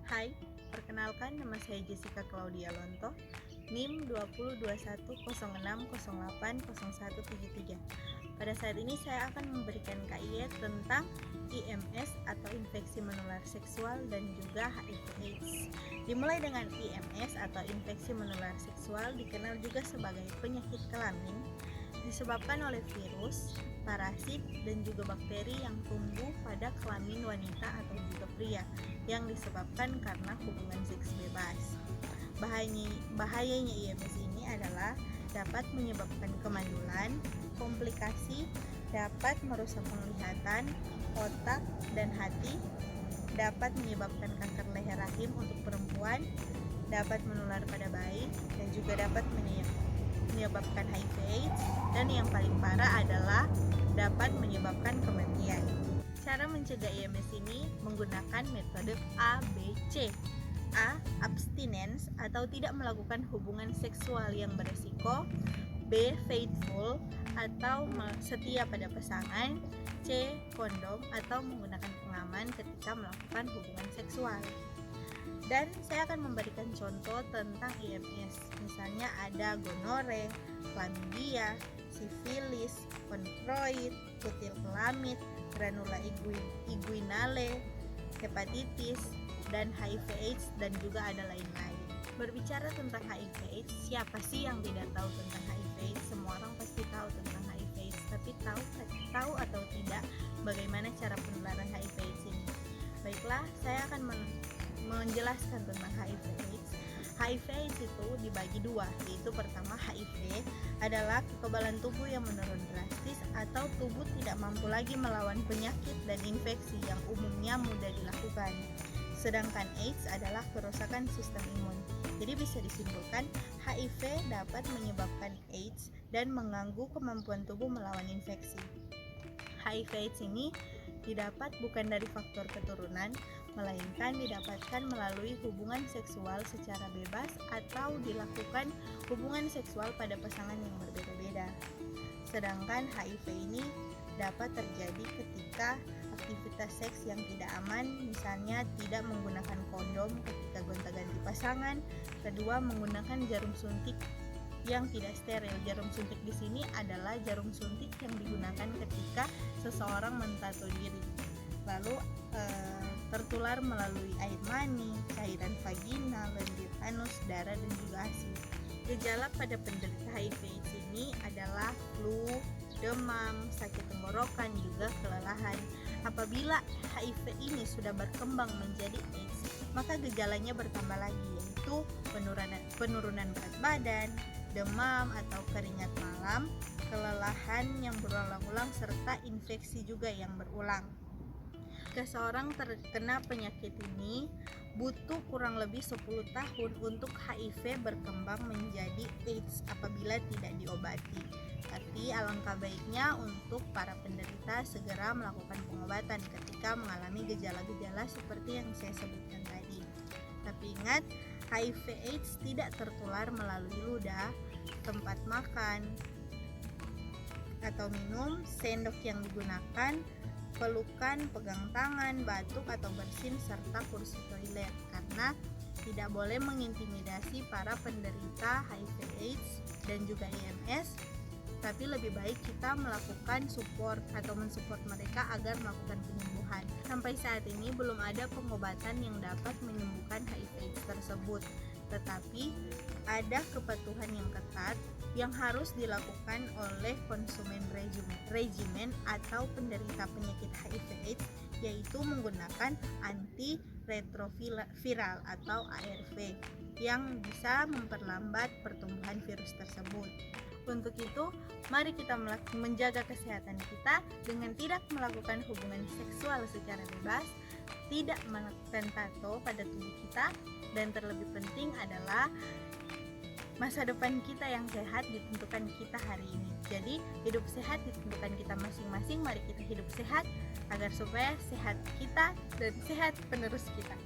Hai, perkenalkan nama saya Jessica Claudia Lonto, NIM 202106080173. Pada saat ini saya akan memberikan KIE tentang IMS atau infeksi menular seksual dan juga HIV/AIDS. Dimulai dengan IMS atau infeksi menular seksual, dikenal juga sebagai penyakit kelamin, disebabkan oleh virus, parasit, dan juga bakteri yang tumbuh pada kelamin wanita atau juga pria yang disebabkan karena hubungan seks bebas. Bahayanya IMS ini adalah dapat menyebabkan kemandulan, komplikasi, dapat merusak penglihatan, otak, dan hati, dapat menyebabkan kanker leher rahim untuk perempuan, dapat menular pada bayi, dan juga dapat menyebabkan HIV/AIDS, dan yang paling parah adalah dapat menyebabkan kematian. Cara mencegah IMS ini menggunakan metode ABC. A. Abstinence atau tidak melakukan hubungan seksual yang beresiko. B. Faithful atau setia pada pasangan. C. Kondom atau menggunakan pengaman ketika melakukan hubungan seksual. Dan saya akan memberikan contoh tentang IMS. Misalnya ada gonore, chlamydia, sifilis, konfroid, kutil kelamid, granula inguinale, hepatitis, dan HIV/AIDS, dan juga ada lain-lain. Berbicara tentang HIV/AIDS, siapa sih yang tidak tahu tentang HIV/AIDS? Semua orang pasti tahu tentang HIV/AIDS, tapi tahu atau tidak bagaimana cara penularan HIV/AIDS ini? Baiklah, saya akan menjelaskan tentang HIV/AIDS. HIV/AIDS itu dibagi dua, yaitu pertama HIV adalah kekebalan tubuh yang menurun drastis atau tubuh tidak mampu lagi melawan penyakit dan infeksi yang umumnya mudah dilakukan. Sedangkan AIDS adalah kerusakan sistem imun. Jadi bisa disimpulkan HIV dapat menyebabkan AIDS dan mengganggu kemampuan tubuh melawan infeksi. HIV/AIDS ini didapat bukan dari faktor keturunan, melainkan didapatkan melalui hubungan seksual secara bebas atau dilakukan hubungan seksual pada pasangan yang berbeda-beda. Sedangkan HIV ini dapat terjadi ketika aktivitas seks yang tidak aman, misalnya tidak menggunakan kondom ketika gonta-ganti pasangan. Kedua, menggunakan jarum suntik yang tidak steril. Jarum suntik di sini adalah jarum suntik yang digunakan ketika seseorang mentato diri. Lalu tertular melalui air mani, cairan vagina, lendir anus, darah, dan juga ASI. Gejala pada penderita HIV/AIDS ini adalah flu, demam, sakit tenggorokan, juga kelelahan. Apabila HIV ini sudah berkembang menjadi AIDS, maka gejalanya bertambah lagi, yaitu penurunan berat badan, demam atau keringat malam, kelelahan yang berulang-ulang, serta infeksi juga yang berulang. Seseorang terkena penyakit ini butuh kurang lebih 10 tahun untuk HIV berkembang menjadi AIDS apabila tidak diobati. Tapi alangkah baiknya untuk para penderita segera melakukan pengobatan ketika mengalami gejala-gejala seperti yang saya sebutkan tadi. Tapi ingat, HIV/AIDS tidak tertular melalui ludah, tempat makan atau minum, sendok yang digunakan, pelukan, pegang tangan, batuk atau bersin, serta kursi toilet, karena tidak boleh mengintimidasi para penderita HIV/AIDS dan juga IMS, tapi lebih baik kita melakukan support atau mensupport mereka agar melakukan penyembuhan. Sampai saat ini belum ada pengobatan yang dapat menyembuhkan HIV/AIDS tersebut, tetapi ada kepatuhan yang ketat yang harus dilakukan oleh konsumen regimen atau penderita penyakit HIV/AIDS, yaitu menggunakan antiretroviral atau ARV yang bisa memperlambat pertumbuhan virus tersebut. Untuk itu, mari kita menjaga kesehatan kita dengan tidak melakukan hubungan seksual secara bebas, tidak melakukan tato pada tubuh kita, dan terlebih penting adalah masa depan kita yang sehat ditentukan kita hari ini. Jadi hidup sehat ditentukan kita masing-masing. Mari kita hidup sehat agar supaya sehat kita dan sehat penerus kita.